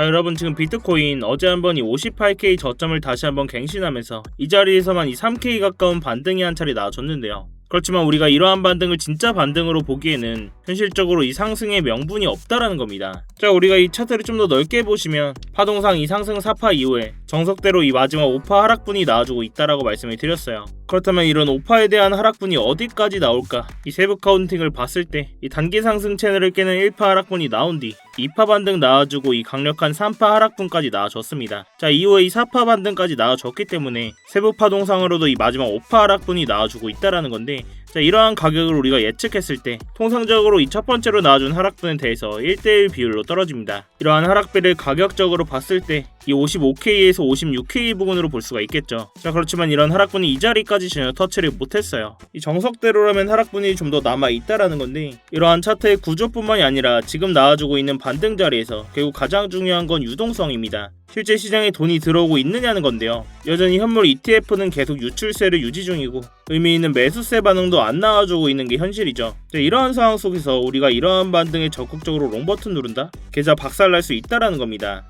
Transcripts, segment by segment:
자, 여러분 지금 비트코인 어제 한번 이 58K 저점을 다시 한번 갱신하면서 이 자리에서만 이 3K 가까운 반등이 한 차례 나와줬는데요. 그렇지만 우리가 이러한 반등을 진짜 반등으로 보기에는 현실적으로 이 상승의 명분이 없다라는 겁니다. 자, 우리가 이 차트를 좀 더 넓게 보시면 파동상 이 상승 4파 이후에 정석대로 이 마지막 5파 하락분이 나와주고 있다라고 말씀을 드렸어요. 그렇다면 이런 5파에 대한 하락분이 어디까지 나올까? 이 세부 카운팅을 봤을 때 이 단기 상승 채널을 깨는 1파 하락분이 나온 뒤 2파 반등 나와주고 이 강력한 3파 하락분까지 나와줬습니다. 자, 이후에 이 4파 반등까지 나와줬기 때문에 세부 파동상으로도 이 마지막 5파 하락분이 나와주고 있다라는 건데, 자, 이러한 가격을 우리가 예측했을 때 통상적으로 이 첫 번째로 나와준 하락분에 대해서 1대1 비율로 떨어집니다. 이러한 하락비를 가격적으로 봤을 때 이 55K에서 56K 부근으로 볼 수가 있겠죠. 자, 그렇지만 이런 하락분이 이 자리까지 전혀 터치를 못했어요. 이 정석대로라면 하락분이 좀 더 남아있다라는 건데, 이러한 차트의 구조뿐만이 아니라 지금 나와주고 있는 반등 자리에서 결국 가장 중요한 건 유동성입니다. 실제 시장에 돈이 들어오고 있느냐는 건데요. 여전히 현물 ETF는 계속 유출세를 유지 중이고 의미 있는 매수세 반응도 안 나와주고 있는 게 현실이죠. 이러한 상황 속에서 우리가 이러한 반등에 적극적으로 롱 버튼 누른다? 계좌 박살날 수 있다라는 겁니다.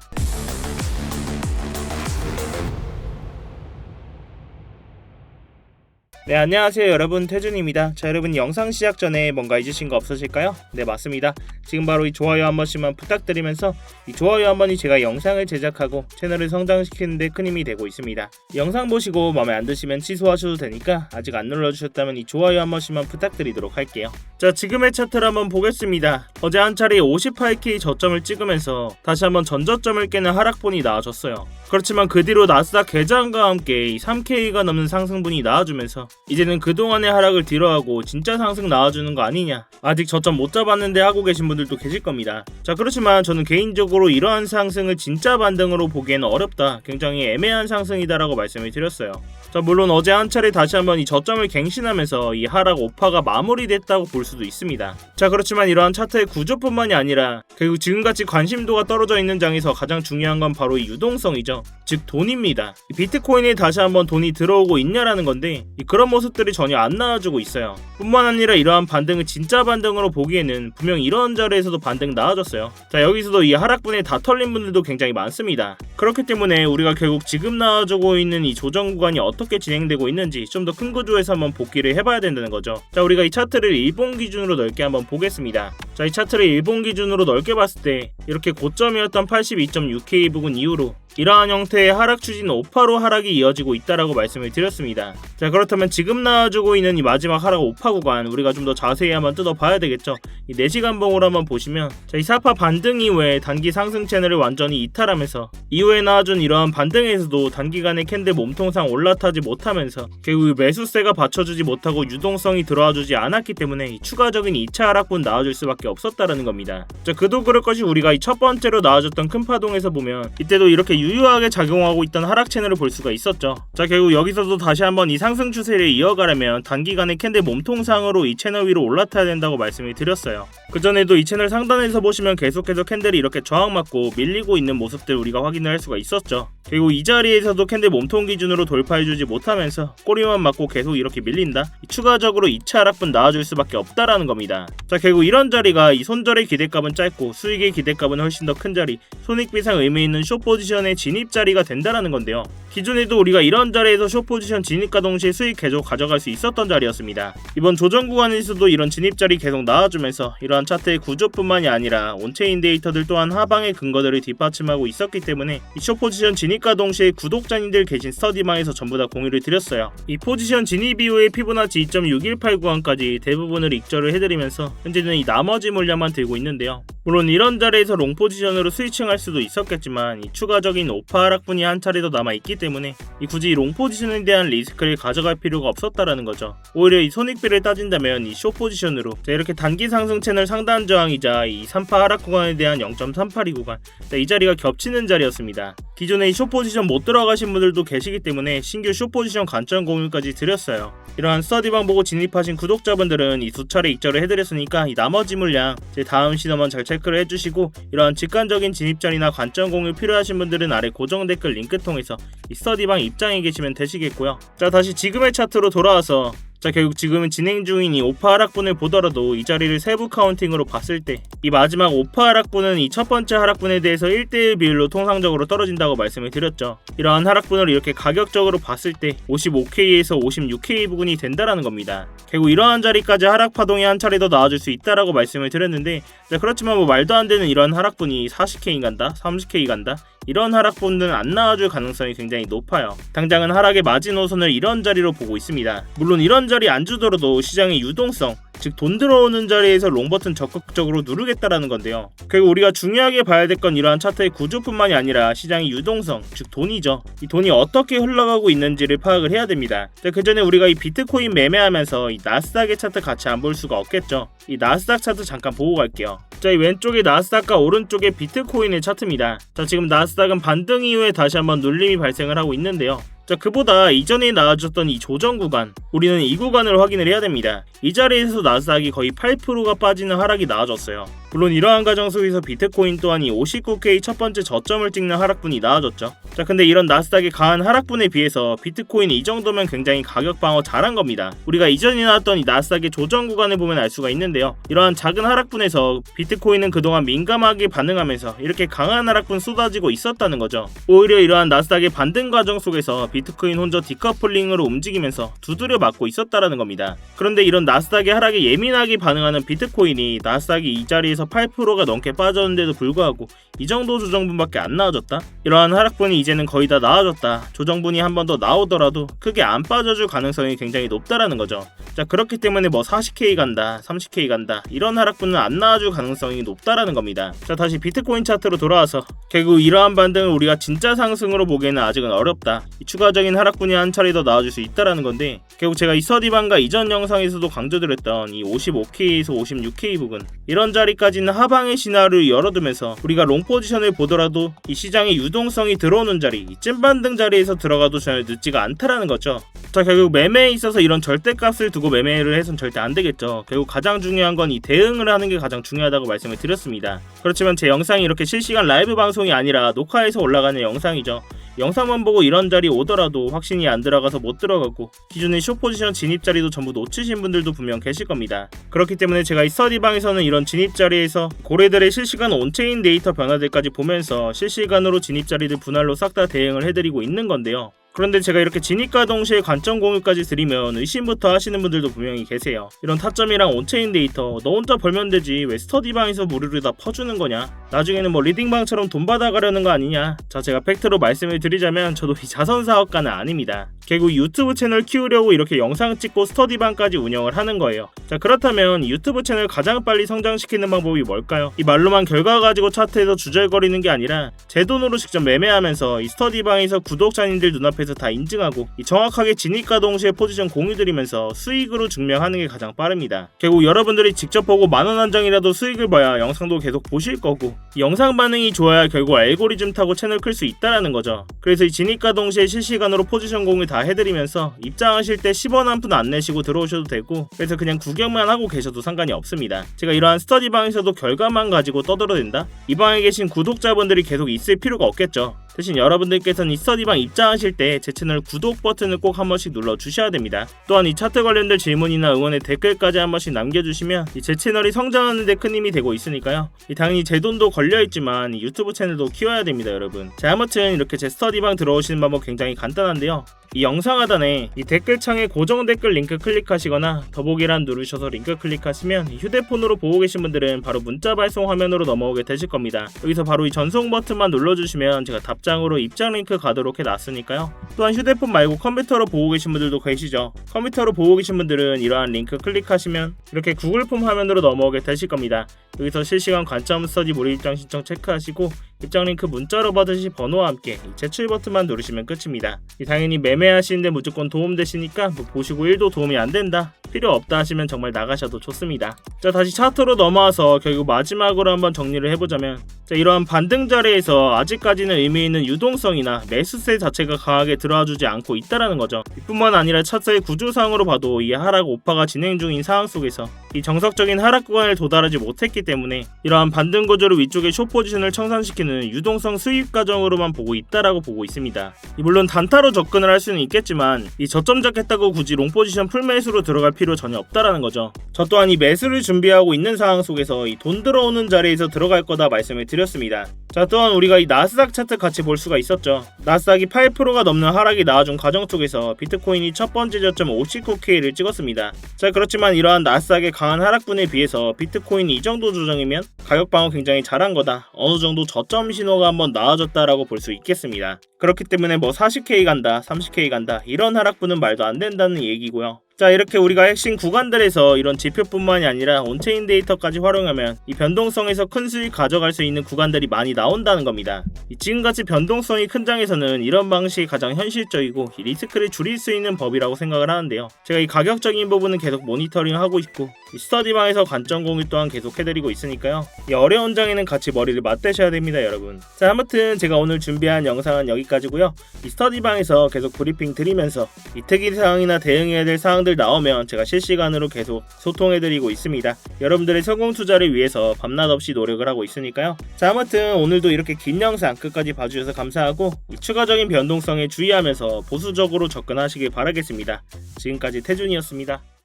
네, 안녕하세요 여러분, 태준입니다. 자, 여러분 영상 시작 전에 뭔가 잊으신 거 없으실까요? 네, 맞습니다. 지금 바로 이 좋아요 한 번씩만 부탁드리면서 이 좋아요 한 번이 제가 영상을 제작하고 채널을 성장시키는 데 큰 힘이 되고 있습니다. 영상 보시고 마음에 안 드시면 취소하셔도 되니까 아직 안 눌러주셨다면 이 좋아요 한 번씩만 부탁드리도록 할게요. 자, 지금의 차트를 한번 보겠습니다. 어제 한 차례 58K 저점을 찍으면서 다시 한번 전저점을 깨는 하락분이 나와줬어요. 그렇지만 그 뒤로 나스닥 개장과 함께 이 3K가 넘는 상승분이 나와주면서 이제는 그동안의 하락을 뒤로하고 진짜 상승 나와주는 거 아니냐, 아직 저점 못 잡았는데 하고 계신 분들도 계실 겁니다. 자, 그렇지만 저는 개인적으로 이러한 상승을 진짜 반등으로 보기에는 어렵다, 굉장히 애매한 상승이다라고 말씀을 드렸어요. 자, 물론 어제 한 차례 다시 한번 이 저점을 갱신하면서 이 하락 5파가 마무리됐다고 볼 수도 있습니다. 자, 그렇지만 이러한 차트의 구조뿐만이 아니라 결국 지금같이 관심도가 떨어져 있는 장에서 가장 중요한 건 바로 이 유동성이죠. 즉 돈입니다. 이 비트코인에 다시 한번 돈이 들어오고 있냐라는 건데, 그런 모습들이 전혀 안 나와주고 있어요. 뿐만 아니라 이러한 반등을 진짜 반등으로 보기에는 분명 이런 자리에서도 반등 나와줬어요. 자, 여기서도 이 하락분에 다 털린 분들도 굉장히 많습니다. 그렇기 때문에 우리가 결국 지금 나와주고 있는 이 조정 구간이 어떻게 진행되고 있는지 좀 더 큰 구조에서 한번 복기를 해봐야 된다는 거죠. 자, 우리가 이 차트를 일본 기준으로 넓게 한번 보겠습니다. 자, 이 차트를 일본 기준으로 넓게 봤을 때 이렇게 고점이었던 82.6K 부근 이후로 이러한 형태의 하락 추진 5파로 하락이 이어지고 있다라고 말씀을 드렸습니다. 자, 그렇다면 지금 나와주고 있는 이 마지막 하락 5파 구간 우리가 좀 더 자세히 한번 뜯어봐야 되겠죠. 이 4시간 봉으로 한번 보시면, 자, 이 4파 반등 이후에 단기 상승 채널을 완전히 이탈하면서 이후에 나와준 이러한 반등에서도 단기간에 캔들 몸통상 올라타지 못하면서 결국 매수세가 받쳐주지 못하고 유동성이 들어와주지 않았기 때문에 이 추가적인 2차 하락분 나와줄 수밖에 없었다라는 겁니다. 자, 그도 그럴 것이 우리가 이 첫 번째로 나와줬던 큰 파동에서 보면 이때도 이렇게 유효하게 작용하고 있던 하락 채널을 볼 수가 있었죠. 자, 결국 여기서도 다시 한번 이 상승 추세를 이어가려면 단기간에 캔들 몸통상으로 이 채널 위로 올라타야 된다고 말씀을 드렸어요. 그전에도 이 채널 상단에서 보시면 계속해서 캔들이 이렇게 저항맞고 밀리고 있는 모습들 우리가 확인을 할 수가 있었죠. 그리고 이 자리에서도 캔들 몸통 기준으로 돌파해주지 못하면서 꼬리만 맞고 계속 이렇게 밀린다, 추가적으로 2차 하락분 나와줄 수밖에 없다라는 겁니다. 자, 결국 이런 자리가 이 손절의 기대값은 짧고 수익의 기대값은 훨씬 더 큰 자리, 손익비상 의미 있는 숏 포지션의 진입 자리가 된다라는 건데요. 기존에도 우리가 이런 자리에서 숏 포지션 진입과 동시에 수익 계속 가져갈 수 있었던 자리였습니다. 이번 조정 구간에서도 이런 진입 자리 계속 나와주면서 이러한 차트의 구조뿐만이 아니라 온체인 데이터들 또한 하방의 근거들을 뒷받침하고 있었기 때문에 이 숏 포지션 진입과 동시에 구독자님들 계신 스터디방에서 전부 다 공유를 드렸어요. 이 포지션 진입 이후에 피보나치 2.618 구간까지 대부분을 익절을 해드리면서 현재는 이 나머지 물량만 들고 있는데요. 물론 이런 자리에서 롱 포지션으로 스위칭할 수도 있었겠지만 이 추가적인 5파 하락분이 한 차례 더 남아있기 때문에 이 롱 포지션에 대한 리스크를 가져갈 필요가 없었다라는 거죠. 오히려 이 손익비를 따진다면 이 숏 포지션으로, 자, 이렇게 단기 상승 채널 상단 저항이자 이 3파 하락 구간에 대한 0.382 구간, 자, 이 자리가 겹치는 자리였습니다. 기존에 이 숏 포지션 못 들어가신 분들도 계시기 때문에 신규 숏 포지션 관점 공유까지 드렸어요. 이러한 스터디방 보고 진입하신 구독자분들은 이 두 차례 익절을 해드렸으니까 이 나머지 물량 제 다음 시너먼 잘 체크를 해주시고, 이러한 직관적인 진입자리나 관점 공유 필요하신 분들은 아래 고정 댓글 링크 통해서 이 스터디방 입장에 계시면 되시겠고요. 자, 다시 지금의 차트로 돌아와서 자, 결국 지금은 진행 중인 이 5파 하락분을 보더라도 이 자리를 세부 카운팅으로 봤을 때 이 마지막 5파 하락분은 이 첫 번째 하락분에 대해서 1대1 비율로 통상적으로 떨어진다고 말씀을 드렸죠. 이러한 하락분을 이렇게 가격적으로 봤을 때 55K에서 56K 부근이 된다라는 겁니다. 결국 이러한 자리까지 하락 파동이 한 차례 더 나와줄 수 있다라고 말씀을 드렸는데, 자, 그렇지만 뭐 말도 안 되는 이런 하락분이 40K 간다, 30K 간다, 이런 하락분들은 안 나와줄 가능성이 굉장히 높아요. 당장은 하락의 마지노선을 이런 자리로 보고 있습니다. 물론 이런 자리 안 주더라도 시장의 유동성, 즉 돈 들어오는 자리에서 롱버튼 적극적으로 누르겠다라는 건데요. 결국 우리가 중요하게 봐야 될 건 이러한 차트의 구조뿐만이 아니라 시장의 유동성, 즉 돈이죠. 이 돈이 어떻게 흘러가고 있는지를 파악을 해야 됩니다. 그 전에 우리가 이 비트코인 매매하면서 이 나스닥의 차트 같이 안 볼 수가 없겠죠. 이 나스닥 차트 잠깐 보고 갈게요. 자, 이 왼쪽에 나스닥과 오른쪽에 비트코인의 차트입니다. 자, 지금 나스닥은 반등 이후에 다시 한번 눌림이 발생을 하고 있는데요. 자, 그보다 이전에 나와줬던 이 조정 구간, 우리는 이 구간을 확인을 해야 됩니다. 이 자리에서 나스닥이 거의 8%가 빠지는 하락이 나와줬어요. 물론 이러한 과정 속에서 비트코인 또한 이 59K 첫 번째 저점을 찍는 하락분이 나와줬죠. 자, 근데 이런 나스닥의 강한 하락분에 비해서 비트코인이 이 정도면 굉장히 가격 방어 잘한 겁니다. 우리가 이전에 나왔던 이 나스닥의 조정 구간을 보면 알 수가 있는데요. 이러한 작은 하락분에서 비트코인은 그동안 민감하게 반응하면서 이렇게 강한 하락분 쏟아지고 있었다는 거죠. 오히려 이러한 나스닥의 반등 과정 속에서 비트코인 혼자 디커플링으로 움직이면서 두드려 맞고 있었다라는 겁니다. 그런데 이런 나스닥의 하락에 예민하게 반응하는 비트코인이 나스닥이 이 자리에서 8%가 넘게 빠졌는데도 불구하고 이 정도 조정분밖에 안 나와줬다? 이러한 하락분이 이제는 거의 다 나와줬다. 조정분이 한 번 더 나오더라도 크게 안 빠져줄 가능성이 굉장히 높다라는 거죠. 자, 그렇기 때문에 뭐 40K 간다, 30K 간다, 이런 하락분은 안 나와줄 가능성이 높다라는 겁니다. 자, 다시 비트코인 차트로 돌아와서 결국 이러한 반등을 우리가 진짜 상승으로 보기에는 아직은 어렵다. 이 추가적인 하락분이 한 차례 더 나와줄 수 있다라는 건데, 결국 제가 이 스터디방과 이전 영상에서도 강조드렸던 이 55K에서 56K 부분, 이런 자리까지는 하방의 시나리오를 열어두면서 우리가 롱 포지션을 보더라도 이 시장의 유동성이 들어오는 자리, 이 찐반등 자리에서 들어가도 전혀 늦지가 않다라는 거죠. 자, 결국 매매에 있어서 이런 절대값을 두고 매매를 해선 절대 안 되겠죠. 결국 가장 중요한 건 이 대응을 하는 게 가장 중요하다고 말씀을 드렸습니다. 그렇지만 제 영상이 이렇게 실시간 라이브 방송이 아니라 녹화해서 올라가는 영상이죠. 영상만 보고 이런 자리 오더라도 확신이 안 들어가서 못 들어가고 기존의 숏포지션 진입 자리도 전부 놓치신 분들도 분명 계실 겁니다. 그렇기 때문에 제가 이 스터디방에서는 이런 진입 자리에서 고래들의 실시간 온체인 데이터 변화들까지 보면서 실시간으로 진입 자리들 분할로 싹 다 대응을 해드리고 있는 건데요. 그런데 제가 이렇게 진입과 동시에 관점 공유까지 드리면 의심부터 하시는 분들도 분명히 계세요. 이런 타점이랑 온체인 데이터 너 혼자 벌면 되지 왜 스터디방에서 무료로 다 퍼주는 거냐, 나중에는 뭐 리딩방처럼 돈 받아가려는 거 아니냐. 자, 제가 팩트로 말씀을 드리자면 저도 이 자선사업가는 아닙니다. 결국 유튜브 채널 키우려고 이렇게 영상 찍고 스터디방까지 운영을 하는 거예요. 자, 그렇다면 유튜브 채널 가장 빨리 성장시키는 방법이 뭘까요? 이 말로만 결과 가지고 차트에서 주절거리는 게 아니라 제 돈으로 직접 매매하면서 이 스터디방에서 구독자님들 눈앞에서 다 인증하고 이 정확하게 진입과 동시에 포지션 공유드리면서 수익으로 증명하는 게 가장 빠릅니다. 결국 여러분들이 직접 보고 만원 한정이라도 수익을 봐야 영상도 계속 보실 거고, 이 영상 반응이 좋아야 결국 알고리즘 타고 채널 클 수 있다라는 거죠. 그래서 이 진입과 동시에 실시간으로 포지션 공유 다 해드리면서 입장하실 때 10원 한 푼 안 내시고 들어오셔도 되고, 그래서 그냥 구경만 하고 계셔도 상관이 없습니다. 제가 이러한 스터디방에서도 결과만 가지고 떠들어댄다? 이 방에 계신 구독자분들이 계속 있을 필요가 없겠죠. 대신 여러분들께서는 이 스터디방 입장하실 때 제 채널 구독 버튼을 꼭 한 번씩 눌러주셔야 됩니다. 또한 이 차트 관련된 질문이나 응원의 댓글까지 한 번씩 남겨주시면 제 채널이 성장하는 데 큰 힘이 되고 있으니까요. 당연히 제 돈도 걸려있지만 이 유튜브 채널도 키워야 됩니다, 여러분. 자, 아무튼 이렇게 제 스터디방 들어오시는 방법 굉장히 간단한데요. 이 영상 하단에 이 댓글창에 고정 댓글 링크 클릭하시거나 더보기란 누르셔서 링크 클릭하시면 휴대폰으로 보고 계신 분들은 바로 문자 발송 화면으로 넘어오게 되실 겁니다. 여기서 바로 이 전송 버튼만 눌러주시면 제가 답장으로 입장 링크 가도록 해놨으니까요. 또한 휴대폰 말고 컴퓨터로 보고 계신 분들도 계시죠. 컴퓨터로 보고 계신 분들은 이러한 링크 클릭하시면 이렇게 구글 폼 화면으로 넘어오게 되실 겁니다. 여기서 실시간 관점 스터디 무료 입장 신청 체크하시고 입장 링크 문자로 받으실 번호와 함께 이 제출 버튼만 누르시면 끝입니다. 당연히 매매하시는데 무조건 도움되시니까 뭐 보시고 1도 도움이 안 된다, 필요 없다 하시면 정말 나가셔도 좋습니다. 자, 다시 차트로 넘어와서 결국 마지막으로 한번 정리를 해보자면, 자, 이러한 반등 자리에서 아직까지는 의미 있는 유동성이나 매수세 자체가 강하게 들어와주지 않고 있다라는 거죠. 이뿐만 아니라 차트의 구조상으로 봐도 이 하락 오파가 진행 중인 상황 속에서 이 정석적인 하락 구간을 도달하지 못했기 때문에 이러한 반등 구조를 위쪽에 숏 포지션을 청산시키는 유동성 수입 과정으로만 보고 있다라고 보고 있습니다. 물론 단타로 접근을 할 수는 있겠지만 이 저점 잡겠다고 굳이 롱 포지션 풀매수로 들어갈 필요 전혀 없다라는 거죠. 저 또한 이 매수를 준비하고 있는 상황 속에서 이 돈 들어오는 자리에서 들어갈 거다 말씀을 드렸습니다. 자, 또한 우리가 이 나스닥 차트 같이 볼 수가 있었죠. 나스닥이 8%가 넘는 하락이 나와준 과정 속에서 비트코인이 첫 번째 저점 59K를 찍었습니다. 자, 그렇지만 이러한 나스닥의 강한 하락분에 비해서 비트코인이 이 정도 조정이면 가격 방어 굉장히 잘한 거다, 어느 정도 저점 신호가 한번 나와줬다라고 볼 수 있겠습니다. 그렇기 때문에 뭐 40K 간다, 30K 간다 이런 하락분은 말도 안 된다는 얘기고요. 자, 이렇게 우리가 핵심 구간들에서 이런 지표뿐만이 아니라 온체인 데이터까지 활용하면 이 변동성에서 큰 수익 가져갈 수 있는 구간들이 많이 나온다는 겁니다. 지금같이 변동성이 큰 장에서는 이런 방식이 가장 현실적이고 이 리스크를 줄일 수 있는 법이라고 생각을 하는데요. 제가 이 가격적인 부분은 계속 모니터링하고 있고 이 스터디방에서 관점 공유 또한 계속 해드리고 있으니까요. 이 어려운 장에는 같이 머리를 맞대셔야 됩니다, 여러분. 자, 아무튼 제가 오늘 준비한 영상은 여기까지고요. 이 스터디방에서 계속 브리핑 드리면서 이 특이 사항이나 대응해야 될 사항들 나오면 제가 실시간으로 계속 소통해드리고 있습니다. 여러분들의 성공 투자를 위해서 밤낮 없이 노력을 하고 있으니까요. 자, 아무튼 오늘도 이렇게 긴 영상 끝까지 봐주셔서 감사하고 이 추가적인 변동성에 주의하면서 보수적으로 접근하시길 바라겠습니다. 지금까지 태준이었습니다.